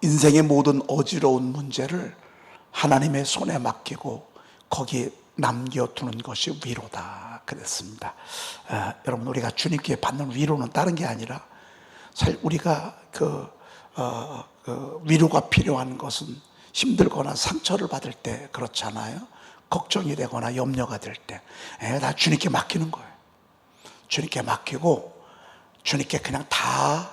인생의 모든 어지러운 문제를 하나님의 손에 맡기고 거기에 남겨두는 것이 위로다 그랬습니다. 여러분, 우리가 주님께 받는 위로는 다른 게 아니라 사실 우리가 위로가 필요한 것은 힘들거나 상처를 받을 때 그렇잖아요. 걱정이 되거나 염려가 될 때 다 주님께 맡기는 거예요. 주님께 맡기고 주님께 그냥 다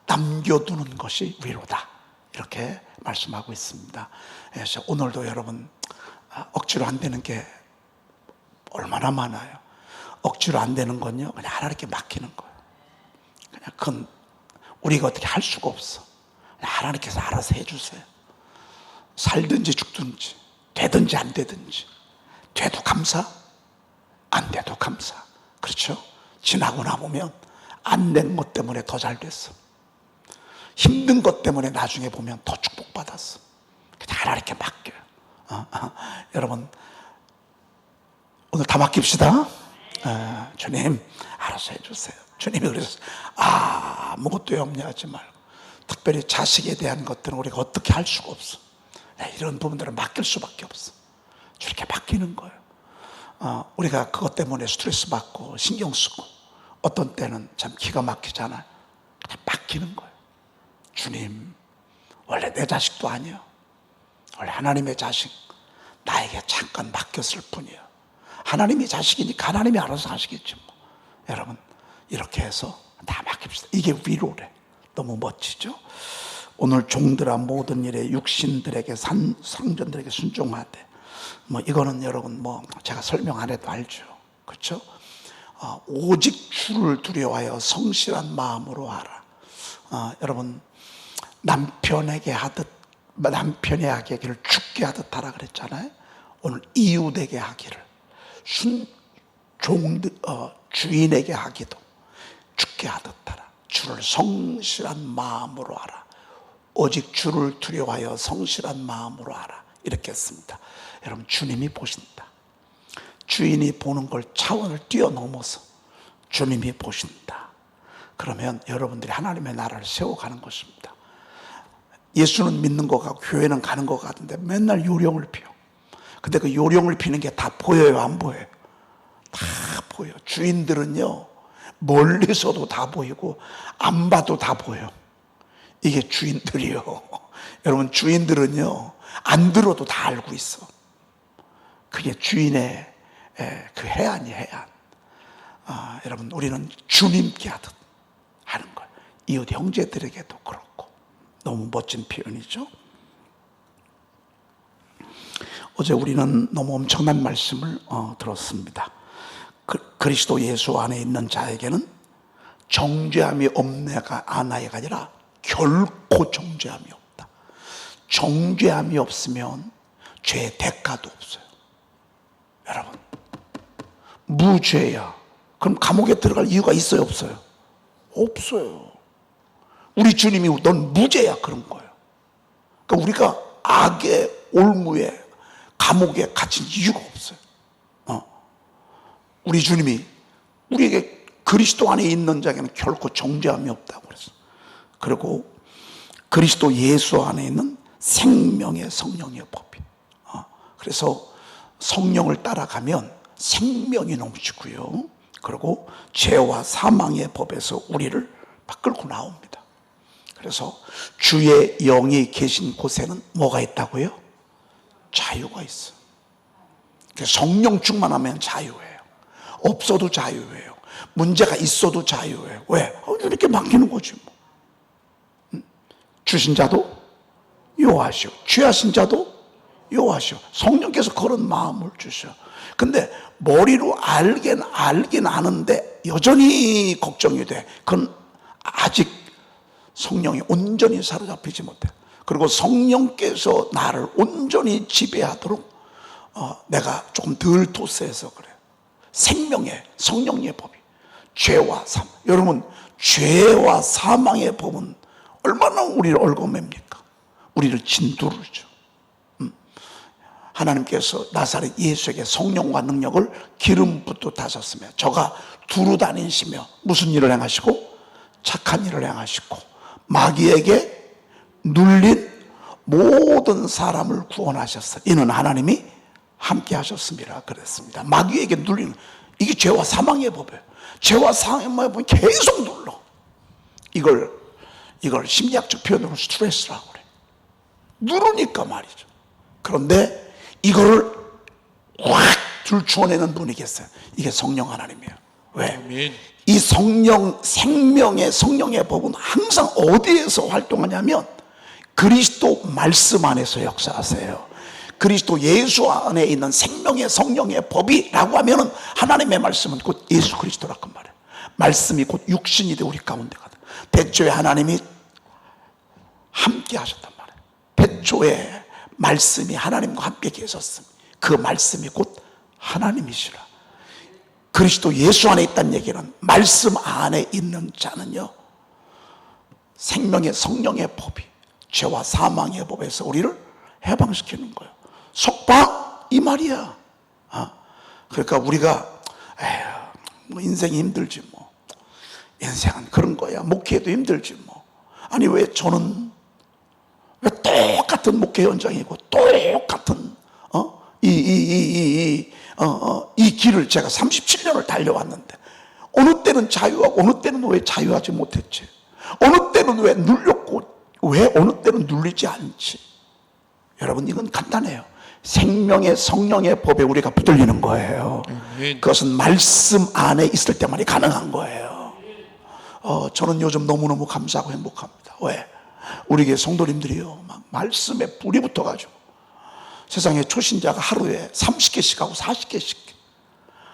남겨두는 것이 위로다, 이렇게 말씀하고 있습니다. 그래서 오늘도 여러분, 억지로 안 되는 게 얼마나 많아요. 억지로 안 되는 건요, 그냥 하나님께 맡기는 거예요. 그냥 그건 우리가 어떻게 할 수가 없어. 그냥 하나님께서 알아서 해주세요. 살든지 죽든지, 되든지 안 되든지, 돼도 감사, 안 돼도 감사. 그렇죠? 지나고 나보면 안 된 것 때문에 더 잘 됐어. 힘든 것 때문에 나중에 보면 더 축복받았어. 그냥 하나님께 맡겨요. 여러분, 오늘 다 맡깁시다. 주님 알아서 해주세요. 주님이 그래서 아무것도 염려하지 말고, 특별히 자식에 대한 것들은 우리가 어떻게 할 수가 없어. 이런 부분들은 맡길 수밖에 없어. 저렇게 맡기는 거예요. 우리가 그것 때문에 스트레스 받고 신경 쓰고 어떤 때는 참 기가 막히잖아요. 그냥 맡기는 거예요. 주님, 원래 내 자식도 아니에요. 원래 하나님의 자식, 나에게 잠깐 맡겼을 뿐이에요. 하나님이 자식이니까 하나님이 알아서 하시겠죠 뭐. 여러분, 이렇게 해서 다 맡깁시다. 이게 위로래. 너무 멋지죠? 오늘 종들아 모든 일에 육신들에게 상전들에게 순종하되, 이거는 여러분 제가 설명 안 해도 알죠. 그렇죠? 오직 주를 두려워하여 성실한 마음으로 하라. 여러분, 남편에게 하듯, 남편의 하기를 죽게 하듯 하라 그랬잖아요. 오늘 이웃에게 하기를, 주인에게 하기도 죽게 하듯 하라. 주를 성실한 마음으로 하라. 오직 주를 두려워하여 성실한 마음으로 하라, 이렇게 했습니다. 여러분, 주님이 보신다. 주인이 보는 걸 차원을 뛰어넘어서 주님이 보신다. 그러면 여러분들이 하나님의 나라를 세워가는 것입니다. 예수는 믿는 것 같고 교회는 가는 것 같은데 맨날 요령을 피워. 근데 그 요령을 피는 게 다 보여요, 안 보여요? 다 보여. 주인들은요, 멀리서도 다 보이고 안 봐도 다 보여. 이게 주인들이요. 여러분, 주인들은요, 안 들어도 다 알고 있어. 그게 주인의 그 해안이 해안. 여러분, 우리는 주님께 하듯 하는 거예요. 이웃 형제들에게도 그렇고. 너무 멋진 표현이죠. 어제 우리는 너무 엄청난 말씀을 들었습니다. 그리스도 예수 안에 있는 자에게는 정죄함이 없네가 아나이가 아니라 결코 정죄함이 없다. 정죄함이 없으면 죄의 대가도 없어요. 여러분, 무죄야. 그럼 감옥에 들어갈 이유가 있어요, 없어요? 없어요. 우리 주님이 넌 무죄야, 그런 거예요. 그러니까 우리가 악의 올무에 감옥에 갇힌 이유가 없어요. 우리 주님이 우리에게 그리스도 안에 있는 자에게는 결코 정죄함이 없다고 그랬어요. 그리고 그리스도 예수 안에 있는 생명의 성령의 법이. 그래서 성령을 따라가면 생명이 넘치고요. 그리고 죄와 사망의 법에서 우리를 끌고 나옵니다. 그래서 주의 영이 계신 곳에는 뭐가 있다고요? 자유가 있어. 성령 충만하면 자유예요. 없어도 자유예요. 문제가 있어도 자유예요. 왜? 이렇게 맡기는 거지 뭐. 주신 자도 요하시오, 취하신 자도 요하시오. 성령께서 그런 마음을 주셔. 근데 머리로 알긴 아는데 여전히 걱정이 돼. 그건 아직 성령이 온전히 사로잡히지 못해. 그리고 성령께서 나를 온전히 지배하도록 내가 조금 덜 토스해서 그래. 생명의 성령의 법이 죄와 사망. 여러분, 죄와 사망의 법은 얼마나 우리를 얽어맵니까? 우리를 진두를 줘. 하나님께서 나사렛 예수에게 성령과 능력을 기름 붓고 다셨으며 저가 두루 다니시며 무슨 일을 행하시고? 착한 일을 행하시고 마귀에게 눌린 모든 사람을 구원하셨어요. 이는 하나님이 함께 하셨습니다. 그랬습니다. 마귀에게 눌리는, 이게 죄와 사망의 법이에요. 죄와 사망의 법은 계속 눌러. 이걸 심리학적 표현으로 스트레스라고 그래. 누르니까 말이죠. 그런데 이거를 확 들추어내는 분이 계세요. 이게 성령 하나님이에요. 왜? 아멘. 이 생명의 성령의 법은 항상 어디에서 활동하냐면 그리스도 말씀 안에서 역사하세요. 그리스도 예수 안에 있는 생명의 성령의 법이라고 하면은 하나님의 말씀은 곧 예수 그리스도라고 말해요. 말씀이 곧 육신이 되어 우리 가운데 가다. 태초에 하나님이 함께 하셨단 말이에요. 태초에 말씀이 하나님과 함께 계셨습니다. 그 말씀이 곧 하나님이시라. 그리스도 예수 안에 있다는 얘기는 말씀 안에 있는 자는요, 생명의 성령의 법이 죄와 사망의 법에서 우리를 해방시키는 거예요. 속박 이 말이야. 그러니까 우리가 뭐 인생이 힘들지 뭐, 인생은 그런 거야, 목회도 힘들지 뭐. 아니 왜 저는 왜 똑같은 목회 현장이고 똑같은 이 길을 제가 37년을 달려왔는데 어느 때는 자유하고 어느 때는 왜 자유하지 못했지? 어느 때는 왜 눌렸고 왜 어느 때는 눌리지 않지? 여러분, 이건 간단해요. 생명의 성령의 법에 우리가 붙들리는 거예요. 그것은 말씀 안에 있을 때만이 가능한 거예요. 저는 요즘 너무너무 감사하고 행복합니다. 왜? 우리 교회 성도님들이요, 막 말씀에 불이 붙어가지고 세상에 초신자가 하루에 30개씩 하고 40개씩,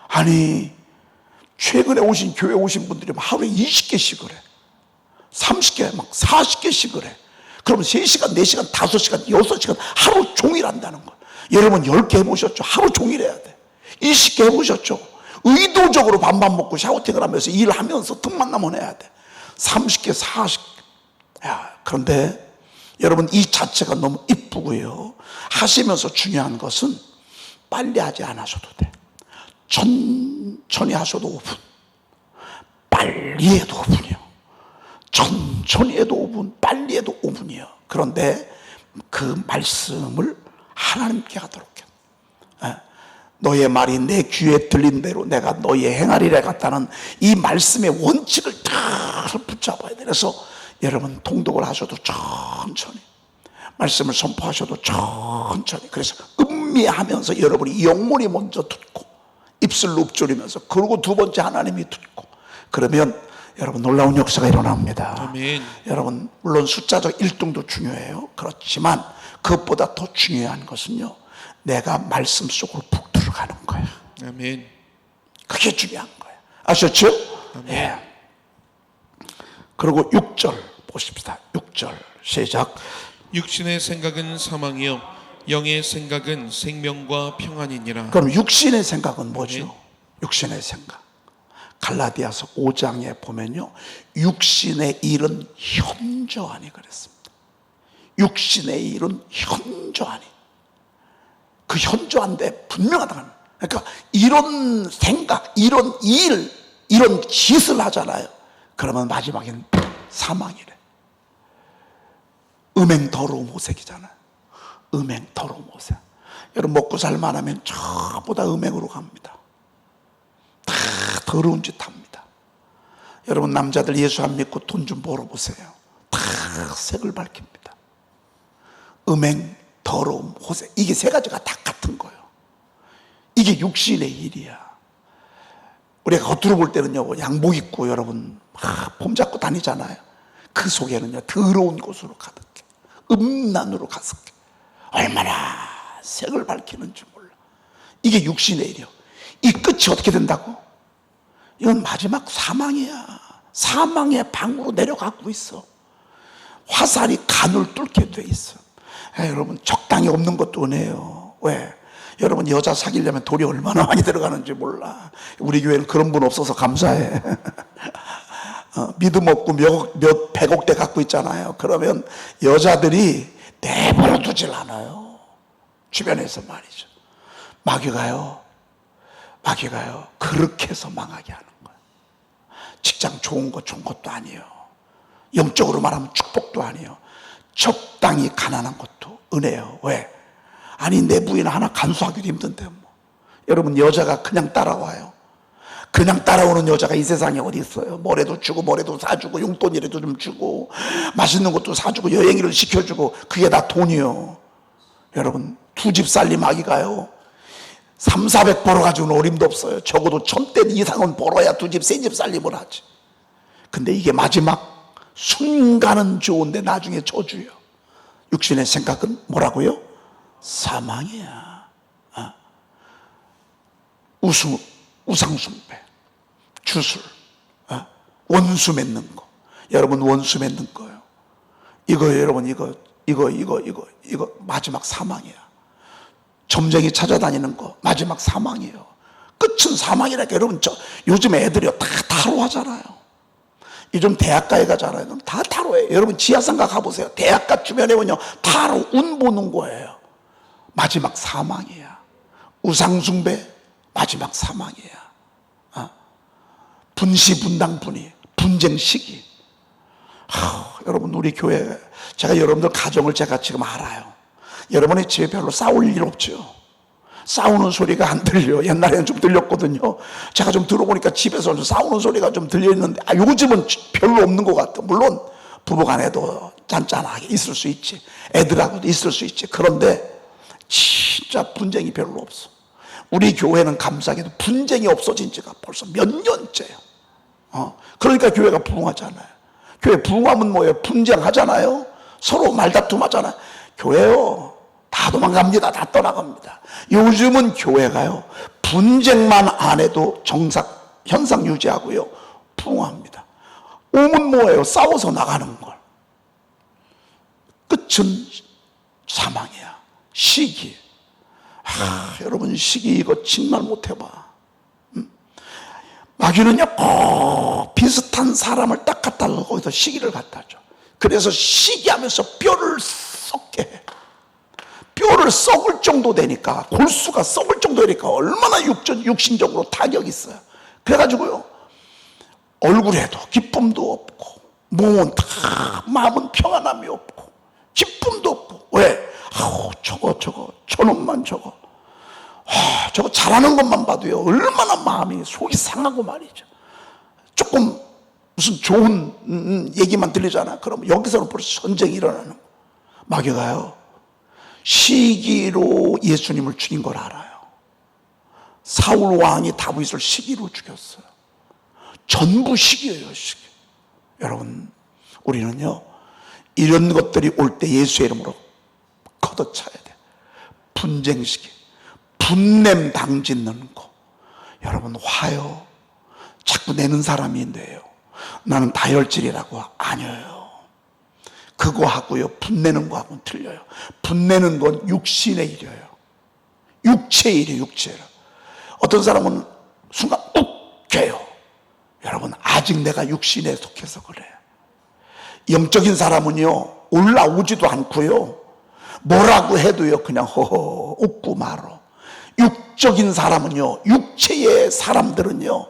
아니 최근에 오신 교회 오신 분들이 막 하루에 20개씩을 해. 30개 막 40개씩을 해. 그러면 3시간 4시간 5시간 6시간 하루 종일 한다는 거예요. 여러분 10개 해보셨죠? 하루 종일 해야 돼. 20개 해보셨죠? 의도적으로 밥만 먹고 샤워팅을 하면서 일하면서 틈만 나면 해야 돼. 30개 40개. 그런데 여러분, 이 자체가 너무 이쁘고요, 하시면서 중요한 것은 빨리 하지 않으셔도 돼. 천천히 하셔도 5분, 빨리 해도 5분이요. 천천히 해도 5분, 빨리 해도 5분이요. 그런데 그 말씀을 하나님께 하도록 해. 너의 말이 내 귀에 들린 대로 내가 너의 행하리라 같다는 이 말씀의 원칙을 다 붙잡아야 돼. 그래서 여러분, 통독을 하셔도 천천히, 말씀을 선포하셔도 천천히, 그래서 음미하면서 여러분이 영혼이 먼저 듣고 입술로 읊조리면서, 그리고 두 번째 하나님이 듣고, 그러면 여러분 놀라운 역사가 일어납니다. 아멘. 여러분, 물론 숫자적 1등도 중요해요. 그렇지만 그것보다 더 중요한 것은요, 내가 말씀 속으로 푹 들어가는 거야. 아멘. 그게 중요한 거예요. 아셨죠? 아멘. 예. 그리고 6절 보십시다. 6절 시작. 육신의 생각은 사망이요 영의 생각은 생명과 평안이니라. 그럼 육신의 생각은 뭐죠? 아멘. 육신의 생각, 갈라디아서 5장에 보면요, 육신의 일은 현저하니 그랬습니다. 육신의 일은 현저하니, 그 현저한데 분명하다. 그러니까 이런 생각, 이런 일, 이런 짓을 하잖아요. 그러면 마지막엔 사망이래. 음행 더러움 호색이잖아요. 음행 더러움 호색. 여러분, 먹고 살만하면 전부 다 음행으로 갑니다. 다 더러운 짓 합니다. 여러분, 남자들 예수 안 믿고 돈 좀 벌어보세요. 다 색을 밝힙니다. 음행, 더러움, 호색, 이게 세 가지가 다 같은 거예요. 이게 육신의 일이야. 우리가 겉으로 볼 때는요, 양복 입고 여러분 막 폼 잡고 다니잖아요. 그 속에는요, 더러운 곳으로 가득해. 음란으로 가득해. 얼마나 색을 밝히는지 몰라. 이게 육신의 일이요. 이 끝이 어떻게 된다고? 이건 마지막 사망이야. 사망의 방으로 내려가고 있어. 화살이 간을 뚫게 돼 있어. 여러분, 적당히 없는 것도 은혜요. 왜? 여러분, 여자 사귀려면 돈이 얼마나 많이 들어가는지 몰라. 우리 교회는 그런 분 없어서 감사해. 믿음 없고 몇 백억대 갖고 있잖아요. 그러면 여자들이 내버려 두질 않아요. 주변에서 말이죠. 마귀가요, 그렇게 해서 망하게 하는 거예요. 직장 좋은 것도 아니에요. 영적으로 말하면 축복도 아니에요. 적당히 가난한 것도 은혜예요. 왜? 아니 내 부인 하나 간수하기도 힘든데 뭐. 여러분 여자가 그냥 따라와요. 그냥 따라오는 여자가 이 세상에 어디 있어요? 뭐래도 주고 뭐래도 사주고 용돈이라도 좀 주고 맛있는 것도 사주고 여행을 시켜주고 그게 다 돈이요. 여러분 두 집 살림하기가요 300-400 벌어가지고는 어림도 없어요. 적어도 1000대 이상은 벌어야 두 집 세 집 살림을 하지. 근데 이게 마지막 순간은 좋은데 나중에 저주요. 육신의 생각은 뭐라고요? 사망이야. 우상숭배, 주술, 원수 맺는 거. 여러분 원수 맺는 거요. 이거 여러분 이거 마지막 사망이야. 점쟁이 찾아다니는 거 마지막 사망이에요. 끝은 사망이라니까. 여러분 저 요즘 애들이요 다 타로 하잖아요. 요즘 대학가에 가잖아요. 그럼 다 타로예요. 여러분 지하상가 가보세요. 대학가 주변에 보면 타로 운 보는 거예요. 마지막 사망이야. 우상숭배 마지막 사망이야. 분시분당분이 분쟁 시기. 여러분 우리 교회 제가 여러분들 가정을 제가 지금 알아요. 여러분의 집에 별로 싸울 일 없죠. 싸우는 소리가 안 들려. 옛날에는 좀 들렸거든요. 제가 좀 들어보니까 집에서 좀 싸우는 소리가 좀 들리는데 요즘은 별로 없는 것 같아. 물론 부부간에도 짠짠하게 있을 수 있지. 애들하고도 있을 수 있지. 그런데 진짜 분쟁이 별로 없어. 우리 교회는 감사하게도 분쟁이 없어진 지가 벌써 몇 년째예요. 그러니까 교회가 부흥하잖아요. 교회 부흥하면 뭐예요? 분쟁하잖아요. 서로 말다툼하잖아요. 교회요 다 도망갑니다. 다 떠나갑니다. 요즘은 교회가요 분쟁만 안 해도 현상 유지하고요 부흥합니다. 오면 뭐예요? 싸워서 나가는 걸. 끝은 사망이야. 시기. 여러분 시기 이거 정말 못 해봐. 마귀는요 꼭 비슷한 사람을 딱 갖다 놓고 거기서 시기를 갖다 줘. 그래서 시기하면서 뼈를 썩게 해. 뼈를 썩을 정도 되니까, 골수가 썩을 정도 되니까 얼마나 육신적으로 타격이 있어요. 그래가지고요 얼굴에도 기쁨도 없고 몸은 다 마음은 평안함이 없고 기쁨도 없고. 왜? 저놈만 저거 잘하는 것만 봐도요 얼마나 마음이 속이 상하고 말이죠. 조금 무슨 좋은 얘기만 들리잖아. 그럼 여기서는 벌써 전쟁이 일어나는 거예요. 마귀가요 시기로 예수님을 죽인 걸 알아요. 사울 왕이 다윗을 시기로 죽였어요. 전부 시기예요. 시기. 여러분 우리는요 이런 것들이 올 때 예수의 이름으로 걷어차야 돼. 분쟁 시기, 분냄 당짓는 거. 여러분 화요 자꾸 내는 사람이 돼요. 나는 다혈질이라고. 아니에요. 그거하고요 분내는 거하고는 틀려요. 분내는 건 육신의 일이에요. 육체의 일이에요. 육체로. 어떤 사람은 순간 웃겨요. 여러분 아직 내가 육신에 속해서 그래. 영적인 사람은요 올라오지도 않고요 뭐라고 해도요 그냥 허허 웃고 말어. 육적인 사람은요 육체의 사람들은요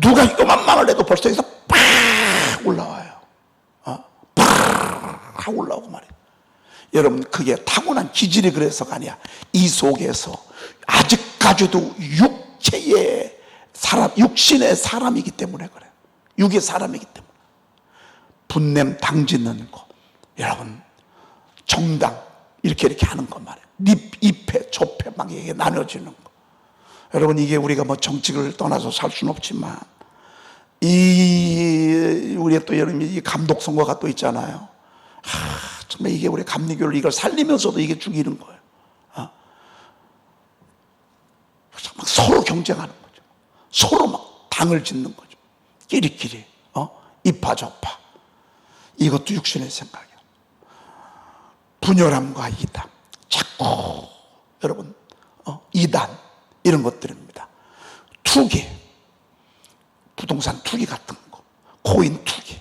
누가 이거만 말을 해도 벌써 여기서 팍 올라와요. 팍 올라오고 말이에요. 여러분 그게 타고난 기질이 그래서가 아니야. 이 속에서 아직까지도 육체의 사람, 육신의 사람이기 때문에 그래요. 육의 사람이기 때문에. 분냄 당짓는 거. 여러분 정당 이렇게 하는 거 말이에요. 입회 조패 막 이게 나눠지는 거. 여러분 이게 우리가 뭐 정치를 떠나서 살 수는 없지만 우리가 또 여러분 이 감독 선거가 또 있잖아요. 정말 이게 우리 감리교를 이걸 살리면서도 이게 죽이는 거예요. 막 서로 경쟁하는 거죠. 서로 막 당을 짓는 거죠. 끼리끼리 이파저파. 이것도 육신의 생각이야. 분열함과 이단, 자꾸 여러분 이단 이런 것들입니다. 투기, 부동산 투기 같은 거, 코인 투기.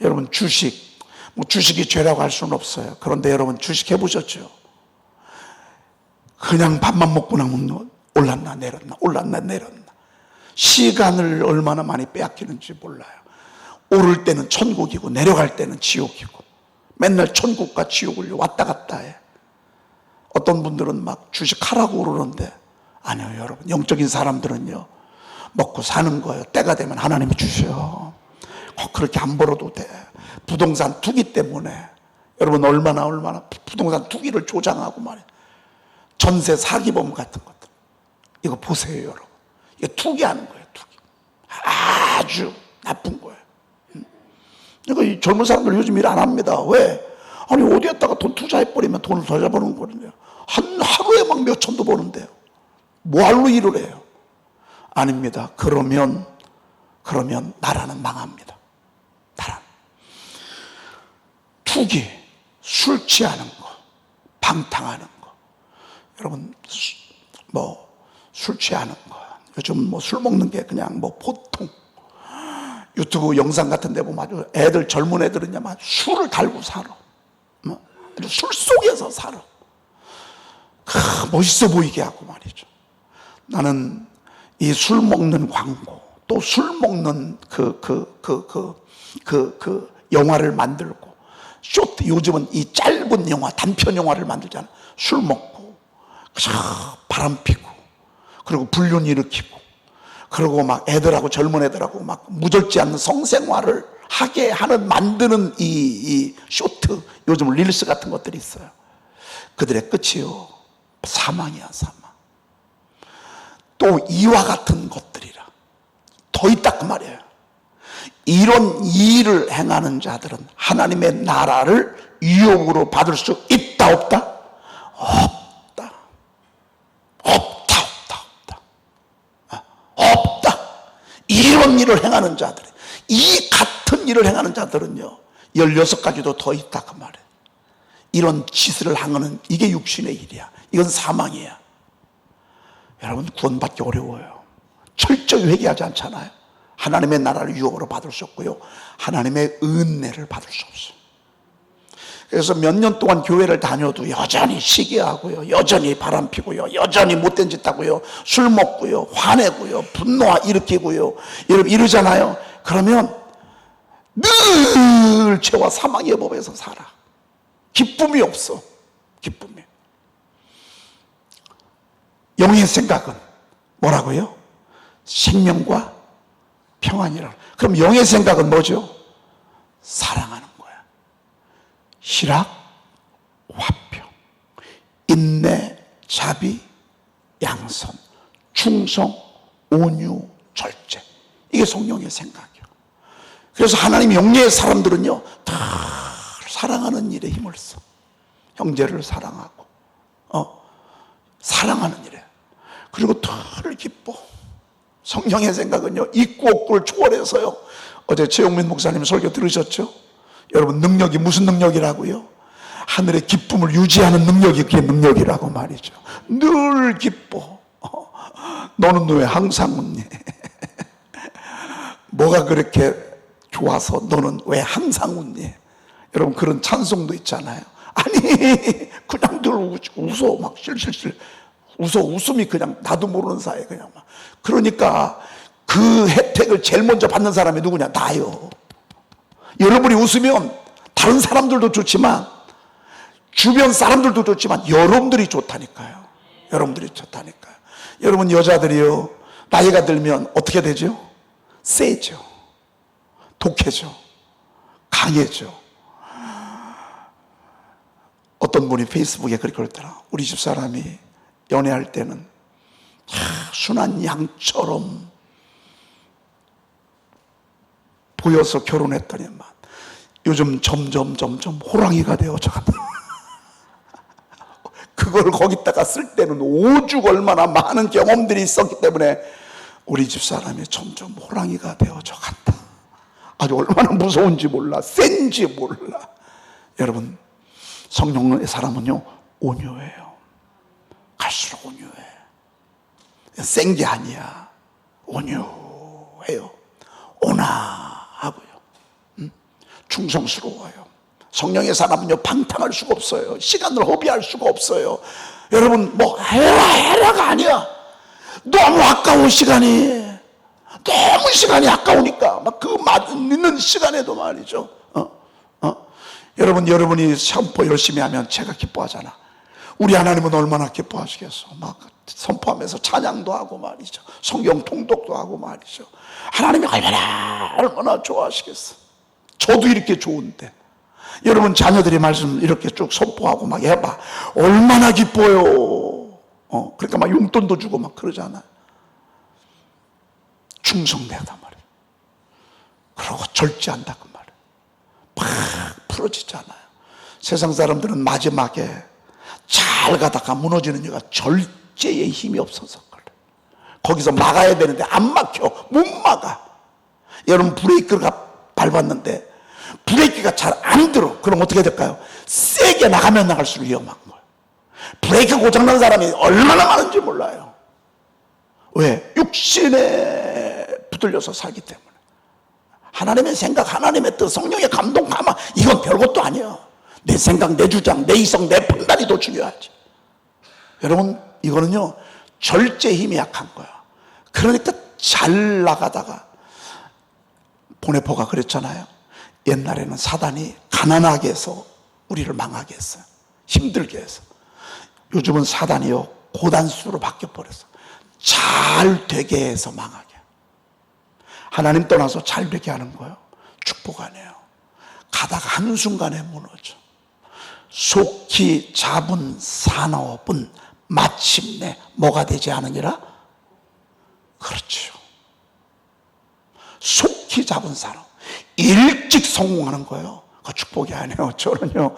여러분 주식, 뭐 주식이 죄라고 할 수는 없어요. 그런데 여러분 주식 해보셨죠? 그냥 밥만 먹고 나면 올랐나 내렸나 올랐나 내렸나. 시간을 얼마나 많이 빼앗기는지 몰라요. 오를 때는 천국이고 내려갈 때는 지옥이고 맨날 천국과 지옥을 왔다 갔다 해. 어떤 분들은 막 주식하라고 그러는데 아니요, 여러분. 영적인 사람들은요, 먹고 사는 거예요. 때가 되면 하나님이 주셔. 꼭 그렇게 안 벌어도 돼. 부동산 투기 때문에 여러분 얼마나 부동산 투기를 조장하고 말이에요. 전세 사기범 같은 것들. 이거 보세요, 여러분. 이거 투기하는 거예요, 투기. 아주 나쁜 거예요. 그러니까 이 젊은 사람들 요즘 일 안 합니다. 왜? 아니, 어디에다가 돈 투자해버리면 돈을 더 잘 버는 거거든요. 하루에 막 몇천도 버는데요. 뭐할로 일을 해요? 아닙니다. 그러면 나라는 망합니다. 나라. 투기, 술 취하는 거, 방탕하는 거. 여러분, 술 취하는 거. 요즘 술 먹는 게 그냥 보통. 유튜브 영상 같은 데 보면 아주 젊은 애들은요, 술을 달고 살아. 아주 술 속에서 살아. 멋있어 보이게 하고 말이죠. 나는 이 술 먹는 광고, 또 술 먹는 영화를 만들고, 쇼트, 요즘은 이 짧은 영화, 단편 영화를 만들잖아. 술 먹고, 바람 피고, 그리고 불륜 일으키고, 그리고 막 젊은 애들하고 막 무절제 않는 성생활을 하게 만드는 이 쇼트, 요즘 릴스 같은 것들이 있어요. 그들의 끝이요, 사망이야, 사망. 또 이와 같은 것들이라 더 있다 그 말이에요. 이런 일을 행하는 자들은 하나님의 나라를 유혹으로 받을 수 있다, 없다? 없다. 이런 일을 행하는 자들이, 이 같은 일을 행하는 자들은요, 16가지도 더 있다 그 말이에요. 이런 짓을 하는, 이게 육신의 일이야. 이건 사망이야. 여러분, 구원받기 어려워요. 철저히 회개하지 않잖아요. 하나님의 나라를 유혹으로 받을 수 없고요, 하나님의 은혜를 받을 수 없어요. 그래서 몇 년 동안 교회를 다녀도 여전히 시기하고요, 여전히 바람피고요, 여전히 못된 짓 하고요, 술 먹고요, 화내고요, 분노 일으키고요, 이러잖아요. 그러면 늘 죄와 사망의 법에서 살아. 기쁨이 없어. 기쁨이. 영의 생각은 뭐라고요? 생명과 평안이라. 그럼 영의 생각은 뭐죠? 사랑하는 거야. 희락, 화평, 인내, 자비, 양선, 충성, 온유, 절제. 이게 성령의 생각이에요. 그래서 하나님 영예의 사람들은요, 다 사랑하는 일에 힘을 써. 형제를 사랑하고, 사랑하는 일에. 그리고 덜 기뻐. 성령의 생각은요, 있고 없고를 초월해서요. 어제 최용민 목사님 설교 들으셨죠? 여러분, 능력이 무슨 능력이라고요? 하늘의 기쁨을 유지하는 능력이 그게 능력이라고 말이죠. 늘 기뻐. 너는 왜 항상 웃니? 뭐가 그렇게 좋아서 너는 왜 항상 웃니? 여러분, 그런 찬송도 있잖아요. 아니, 그냥 늘 웃어. 막 실실실 웃어. 웃음이 그냥 나도 모르는 사이에 그냥 막. 그러니까 그 혜택을 제일 먼저 받는 사람이 누구냐? 나요. 여러분이 웃으면 다른 사람들도 좋지만, 주변 사람들도 좋지만, 여러분들이 좋다니까요. 여러분들이 좋다니까요. 여러분, 여자들이요, 나이가 들면 어떻게 되죠? 세죠. 독해져. 강해져. 어떤 분이 페이스북에 그렇게 그랬더라. 우리 집 사람이 연애할 때는 순한 양처럼 보여서 결혼했더니만 요즘 점점 호랑이가 되어져간다. 그걸 거기다가 쓸 때는 오죽 얼마나 많은 경험들이 있었기 때문에 우리 집 사람이 점점 호랑이가 되어져 간다. 아주 얼마나 무서운지 몰라, 센지 몰라. 여러분, 성령의 사람은요, 온유해요. 갈수록 온유해. 센 게 아니야. 온유해요. 온화하고요. 충성스러워요. 성령의 사람은요, 방탕할 수가 없어요. 시간을 허비할 수가 없어요. 여러분, 해라가 아니야. 너무 아까운 시간이. 너무 시간이 아까우니까 막 그 있는 시간에도 말이죠. 여러분이 선포 열심히 하면 제가 기뻐하잖아. 우리 하나님은 얼마나 기뻐하시겠어. 막 선포하면서 찬양도 하고 말이죠. 성경 통독도 하고 말이죠. 하나님이 얼마나 좋아하시겠어. 저도 이렇게 좋은데 여러분 자녀들이 말씀 이렇게 쭉 선포하고 막 해봐. 얼마나 기뻐요. 그러니까 막 용돈도 주고 막 그러잖아요. 충성되다 말이에요. 그러고 절제한다 그 말이에요. 팍 풀어지잖아요. 세상 사람들은 마지막에 잘 가다가 무너지는 이유가 절제의 힘이 없어서 그래. 거기서 막아야 되는데 안 막혀. 못 막아. 여러분 브레이크가 밟았는데 브레이크가 잘 안 들어. 그럼 어떻게 될까요? 세게 나가면 나갈수록 위험한 거예요. 브레이크 고장난 사람이 얼마나 많은지 몰라요. 왜? 육신에 붙들려서 살기 때문에. 하나님의 생각, 하나님의 뜻, 성령의 감동, 감화 이건 별것도 아니에요. 내 생각, 내 주장, 내 이성, 내 판단이 더 중요하지. 여러분 이거는요 절제 힘이 약한 거야. 그러니까 잘 나가다가 보네포가 그랬잖아요. 옛날에는 사단이 가난하게 해서 우리를 망하게 했어요. 힘들게 해서. 요즘은 사단이요 고단수로 바뀌어버렸어. 잘 되게 해서 망하게. 하나님 떠나서 잘 되게 하는 거예요. 축복 아니에요. 가다가 한순간에 무너져. 속히 잡은 산업은 마침내 뭐가 되지 않으니라? 그렇죠. 속히 잡은 산업. 일찍 성공하는 거예요. 그 축복이 아니에요. 저는요,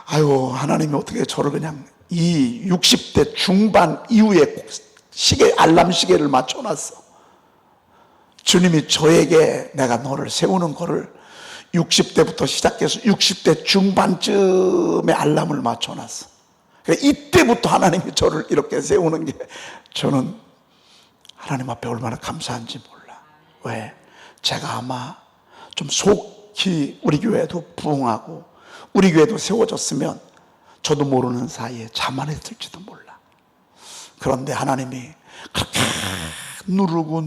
아유, 하나님이 어떻게 저를 그냥 이 60대 중반 이후에 시계, 알람 시계를 맞춰놨어. 주님이 저에게 내가 너를 세우는 거를 60대부터 시작해서 60대 중반쯤에 알람을 맞춰놨어. 그러니까 이때부터 하나님이 저를 이렇게 세우는 게 저는 하나님 앞에 얼마나 감사한지 몰라. 왜? 제가 아마 좀 속히 우리 교회도 부흥하고 우리 교회도 세워졌으면 저도 모르는 사이에 자만했을지도 몰라. 그런데 하나님이 그렇게 누르고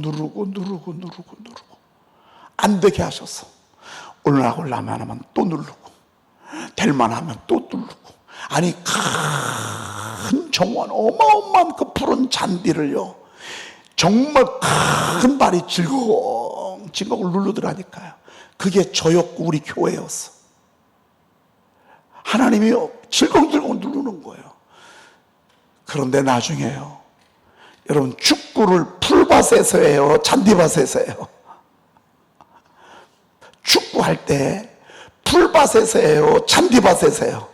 안 되게 하셔서 올라가려면 하면 또 누르고 될만 하면 또 누르고. 아니 큰 정원 어마어마한 그 푸른 잔디를요 정말 큰 발이 질겅질겅 누르더라니까요. 그게 저였고 우리 교회였어. 하나님이요 질겅질겅 누르는 거예요. 그런데 나중에요 여러분 축구를 풀밭에서 해요 잔디밭에서 해요? 축구할 때 풀밭에서 해요 잔디밭에서 해요?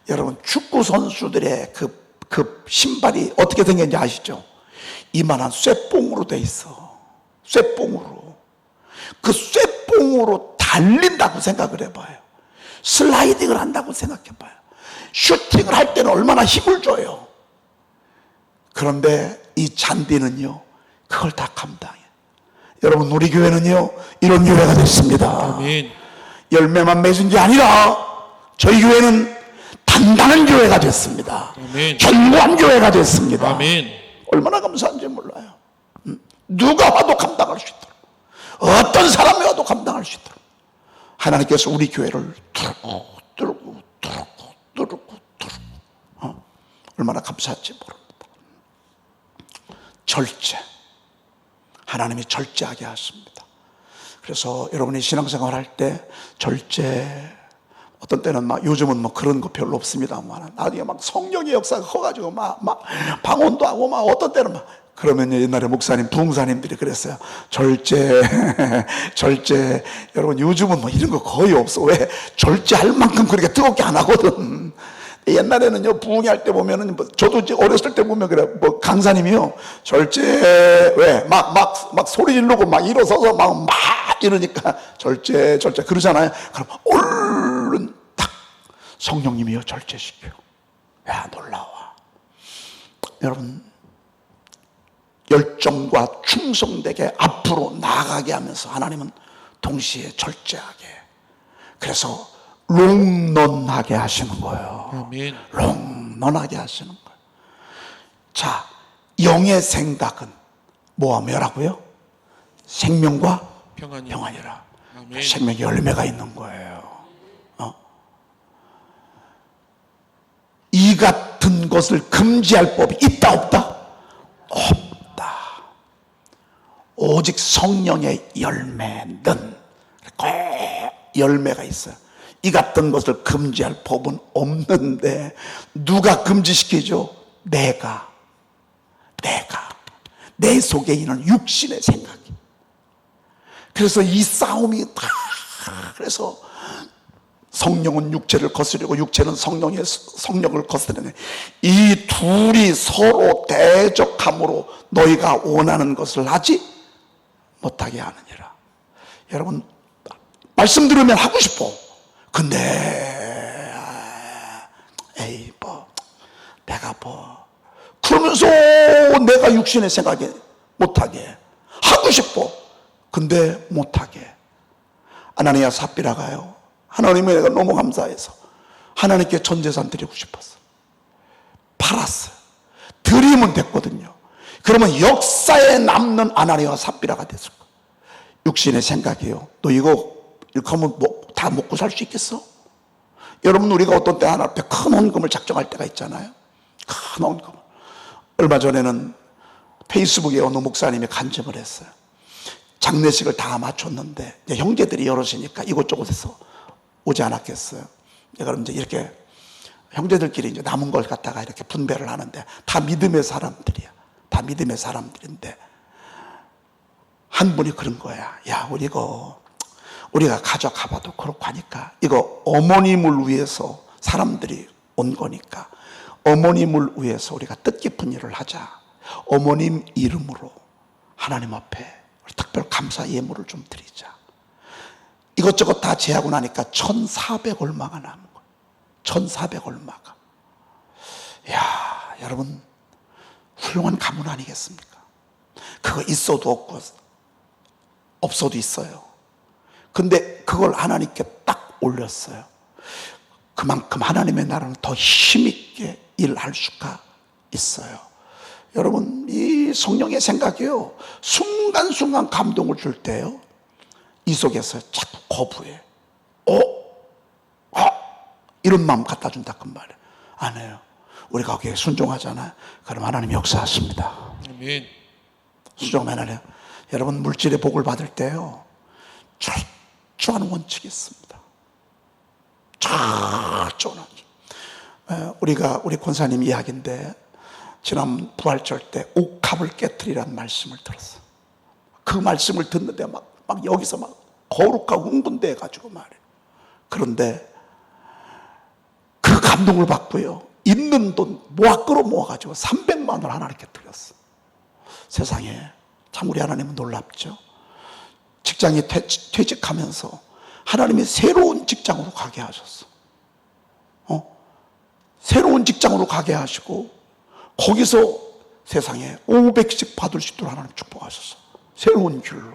여러분 축구 선수들의 그 신발이 어떻게 생겼는지 아시죠? 이만한 쇠뽕으로 돼 있어. 쇠뽕으로. 그 쇠뽕으로 달린다고 생각을 해봐요. 슬라이딩을 한다고 생각해봐요. 슈팅을 할 때는 얼마나 힘을 줘요. 그런데 이 잔디는요 그걸 다 감당해. 여러분 우리 교회는요 이런 교회가 됐습니다. 아멘. 열매만 맺은 게 아니라 저희 교회는 단단한 교회가 됐습니다. 아멘. 견고한 교회가 됐습니다. 아멘. 얼마나 감사한지 몰라요. 누가 와도 감당할 수 있도록, 어떤 사람이 와도 감당할 수 있도록 하나님께서 우리 교회를 뚫고 얼마나 감사한지 모릅니다. 절제. 하나님이 절제하게 하십니다. 그래서 여러분이 신앙생활 할 때 절제, 어떤 때는 막 요즘은 뭐 그런 거 별로 없습니다만 나중에 막 성령의 역사가 커가지고 막 방언도 하고 막 어떤 때는 막 그러면 옛날에 목사님 부흥사님들이 그랬어요. 절제 여러분 요즘은 뭐 이런 거 거의 없어. 왜? 절제할 만큼 그렇게 뜨겁게 안 하거든. 옛날에는요 부흥회 할 때 보면은 뭐 저도 이제 어렸을 때 보면 그래. 뭐 강사님이요 절제 왜 막 소리 지르고 막 일어서서 막 이러니까 절제 그러잖아요. 그럼 얼른 딱 성령님이요 절제시켜. 야 놀라워. 여러분 열정과 충성되게 앞으로 나아가게 하면서 하나님은 동시에 절제하게, 그래서 롱런하게 하시는 거예요. 아멘. 롱런하게 하시는 거예요. 자, 영의 생각은 뭐라고요? 생명과 평안이. 평안이라. 아멘. 생명의 열매가 있는 거예요. 것을 금지할 법이 있다 없다? 없다. 오직 성령의 열매는 꼭 열매가 있어요. 이 같은 것을 금지할 법은 없는데 누가 금지시키죠? 내가 내 속에 있는 육신의 생각이. 그래서 이 싸움이 다, 그래서 성령은 육체를 거스르고 육체는 성령을 거스르네. 이 둘이 서로 대적함으로 너희가 원하는 것을 하지 못하게 하느니라. 여러분, 말씀 들으면 하고 싶어. 근데 에이 내가 그러면서 내가 육신의 생각에 못하게 하고 싶어. 근데 못하게. 아나니아 삽비라가요, 하나님의 내가 너무 감사해서 하나님께 전 재산 드리고 싶었어. 팔았어요. 드리면 됐거든요. 그러면 역사에 남는 아나니아와 삽비라가 됐을 거예요. 육신의 생각이요. 너 이거 이렇게 하면 다 먹고 살 수 있겠어? 여러분, 우리가 어떤 때 하나 앞에 큰 헌금을 작정할 때가 있잖아요. 큰 헌금. 얼마 전에는 페이스북에 어느 목사님이 간증을 했어요. 장례식을 다 마쳤는데 이제 형제들이 여럿이니까 이곳저곳에서 오지 않았겠어요. 그럼 이제 이렇게 형제들끼리 이제 남은 걸 갖다가 이렇게 분배를 하는데 다 믿음의 사람들이야. 다 믿음의 사람들인데 한 분이 그런 거야. 야, 우리가 가져가봐도 그렇고 하니까 이거 어머님을 위해서 사람들이 온 거니까 어머님을 위해서 우리가 뜻깊은 일을 하자. 어머님 이름으로 하나님 앞에 특별 감사 예물을 좀 드리자. 이것저것 다 제하고 나니까 1,400 얼마가 남은 거예요. 1,400 얼마가. 야, 여러분, 훌륭한 가문 아니겠습니까? 그거 있어도 없고 없어도 있어요. 근데 그걸 하나님께 딱 올렸어요. 그만큼 하나님의 나라는 더 힘있게 일할 수가 있어요. 여러분, 이 성령의 생각이요, 순간순간 감동을 줄 때요, 이 속에서 자꾸 거부해. 이런 마음 갖다 준다 그 말이에요. 안 해요. 우리가 거기에 순종하잖아요. 그럼 하나님 역사하십니다. 아멘. 순종만 하네요. 여러분, 물질의 복을 받을 때요, 철저한 원칙이 있습니다. 철저한. 우리 권사님 이야기인데, 지난 부활절 때 옥합을 깨트리라는 말씀을 들었어요. 그 말씀을 듣는데 막 여기서 막 거룩하고 흥분돼 가지고 말이에요. 그런데 그 감동을 받고요, 있는 돈 끌어모아가지고 300만 원 하나님께 드렸어. 세상에 참 우리 하나님은 놀랍죠. 직장이 퇴직하면서 하나님이 새로운 직장으로 가게 하셨어. 새로운 직장으로 가게 하시고 거기서 세상에 500씩 받을 수 있도록 하나님 축복하셨어. 새로운 길로.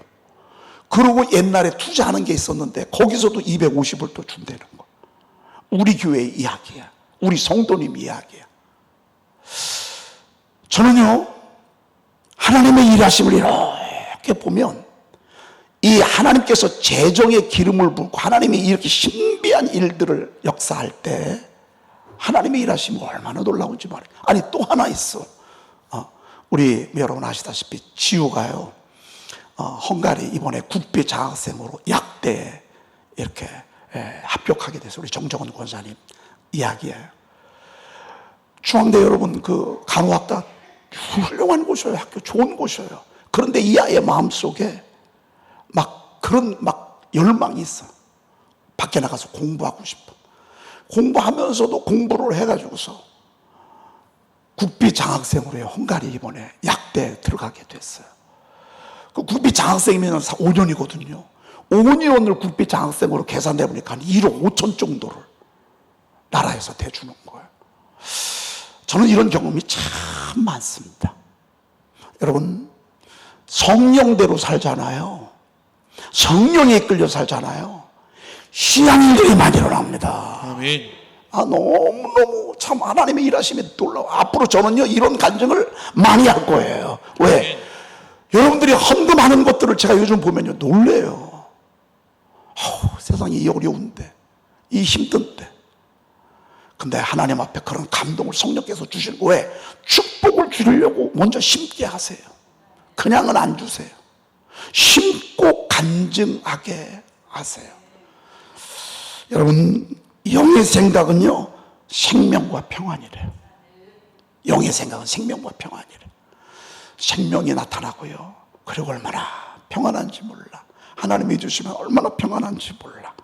그리고 옛날에 투자하는 게 있었는데 거기서도 250을 또 준다는 거. 우리 교회의 이야기야. 우리 성도님 이야기야. 저는요, 하나님의 일하심을 이렇게 보면 이 하나님께서 재정의 기름을 붓고 하나님이 이렇게 신비한 일들을 역사할 때 하나님의 일하심이 얼마나 놀라운지 말이에요. 아니, 또 하나 있어. 우리 여러분 아시다시피 지우가요, 헝가리 이번에 국비 장학생으로 약대에 이렇게 합격하게 돼서 우리 정정원 권사님 이야기예요. 중앙대 여러분, 그 간호학과 훌륭한 곳이에요. 학교 좋은 곳이에요. 그런데 이 아이의 마음속에 그런 열망이 있어. 밖에 나가서 공부하고 싶어. 공부하면서도 공부를 해가지고서 국비 장학생으로 헝가리 이번에 약대에 들어가게 됐어요. 그 국비 장학생이면 5년이거든요. 5년을 국비 장학생으로 계산해 보니까 한 1억 5천 정도를 나라에서 대주는 거예요. 저는 이런 경험이 참 많습니다. 여러분, 성령대로 살잖아요. 성령에 이끌려 살잖아요. 희한한 일이 많이 일어납니다. 아멘. 너무너무 참 하나님의 일하심이 놀라워. 앞으로 저는요, 이런 간증을 많이 할 거예요. 왜? 여러분들이 헌금하는 것들을 제가 요즘 보면요, 놀래요. 세상이 이 어려운데, 이 힘든데. 근데 하나님 앞에 그런 감동을 성령께서 주시는 거예요. 왜? 축복을 주려고 먼저 심게 하세요. 그냥은 안 주세요. 심고 간증하게 하세요. 여러분, 영의 생각은요, 생명과 평안이래요. 영의 생각은 생명과 평안이래요. 생명이 나타나고요. 그리고 얼마나 평안한지 몰라. 하나님이 주시면 얼마나 평안한지 몰라.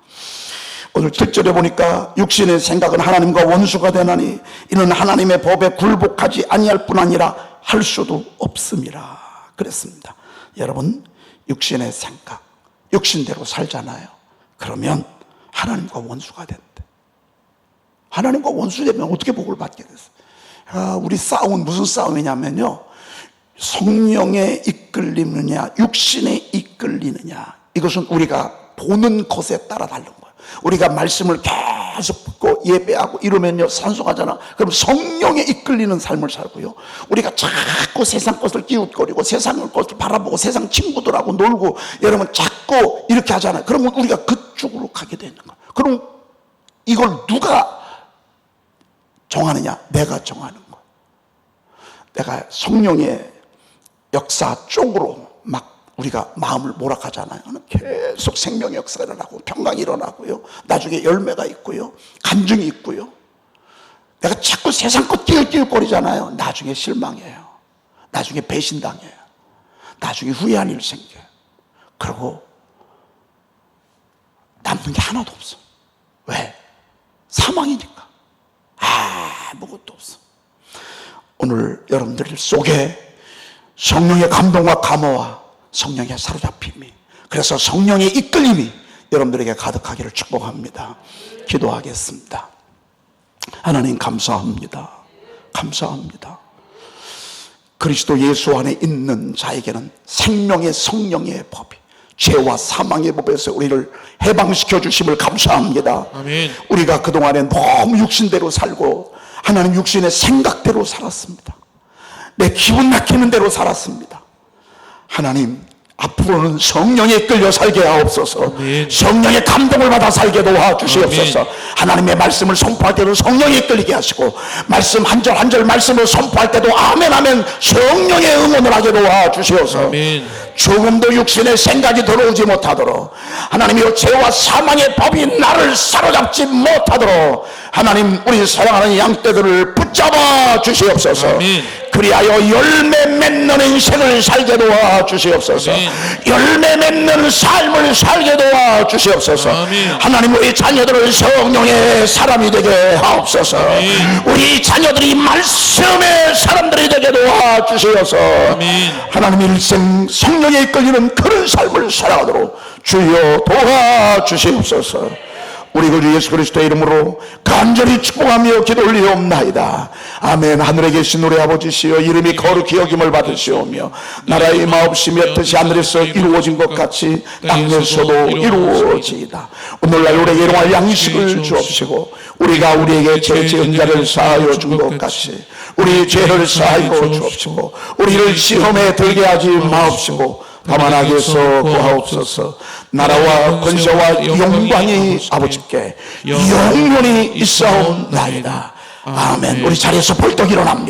오늘 7절에 보니까 육신의 생각은 하나님과 원수가 되나니 이는 하나님의 법에 굴복하지 아니할 뿐 아니라 할 수도 없음이라 그랬습니다. 여러분, 육신의 생각, 육신대로 살잖아요. 그러면 하나님과 원수가 된대. 하나님과 원수 되면 어떻게 복을 받게 됐어요? 우리 싸움은 무슨 싸움이냐면요, 성령에 이끌리느냐 육신에 이끌리느냐, 이것은 우리가 보는 것에 따라 다른 거예요. 우리가 말씀을 계속 듣고 예배하고 이러면요 산송하잖아. 그럼 성령에 이끌리는 삶을 살고요, 우리가 자꾸 세상 것을 기웃거리고 세상 것을 바라보고 세상 친구들하고 놀고 여러분 자꾸 이렇게 하잖아요. 그러면 우리가 그쪽으로 가게 되는 거예요. 그럼 이걸 누가 정하느냐? 내가 정하는 거예요. 내가 성령의 역사 쪽으로 막 우리가 마음을 몰아가잖아요. 계속 생명의 역사가 일어나고 평강이 일어나고요, 나중에 열매가 있고요, 간증이 있고요. 내가 자꾸 세상 것 끼울끼울거리잖아요. 나중에 실망해요. 나중에 배신당해요. 나중에 후회한 일 생겨요. 그리고 남는 게 하나도 없어. 왜? 사망이니까. 아무것도 없어. 오늘 여러분들 속에 성령의 감동과 감화와 성령의 사로잡힘이, 그래서 성령의 이끌림이 여러분들에게 가득하기를 축복합니다. 기도하겠습니다. 하나님 감사합니다. 감사합니다. 그리스도 예수 안에 있는 자에게는 생명의 성령의 법이, 죄와 사망의 법에서 우리를 해방시켜 주심을 감사합니다. 아멘. 우리가 그동안에 너무 육신대로 살고 하나님 육신의 생각대로 살았습니다. 내 기분 막히는 대로 살았습니다. 하나님, 앞으로는 성령에 이끌려 살게 하옵소서. 아멘. 성령의 감동을 받아 살게 도와주시옵소서. 아멘. 하나님의 말씀을 선포할 때도 성령에 이끌리게 하시고, 말씀 한 절 한 절 말씀을 선포할 때도 아멘 아멘 성령의 응원을 하게 도와주시옵소서. 아멘. 조금도 육신의 생각이 들어오지 못하도록, 하나님이여 죄와 사망의 법이 나를 사로잡지 못하도록 하나님, 우리 사랑하는 양떼들을 붙잡아 주시옵소서. 아멘. 그리하여 열매 맺는 인생을 살게 도와주시옵소서. 아멘. 열매 맺는 삶을 살게 도와주시옵소서. 아멘. 하나님, 우리 자녀들을 성령의 사람이 되게 하옵소서. 아멘. 우리 자녀들이 말씀의 사람들이 되게 도와주시옵소서. 아멘. 하나님, 일생 성령에 이끌리는 그런 삶을 살아가도록 주여 도와주시옵소서. 우리 그 예수 그리스도의 이름으로 간절히 축복하며 기도 올리옵나이다. 아멘. 하늘에 계신 우리 아버지시여, 이름이 거룩히 여김을 받으시오며 나라의 마옵시며 뜻이 하늘에서 이루어진 것 같이 땅에서도 이루어지이다. 오늘날 우리에게 일용할 양식을 주옵시고, 우리가 우리에게 죄 지은 자를 사하여 준 것 같이 우리 죄를 사하여 주옵시고, 우리를 시험에 들게 하지 마옵시고 다만 악에서 구하옵소서. 나라와 권세와 영광이 아버지께 영원히 있사옵나이다. 아멘. 우리 자리에서 벌떡 일어납니다.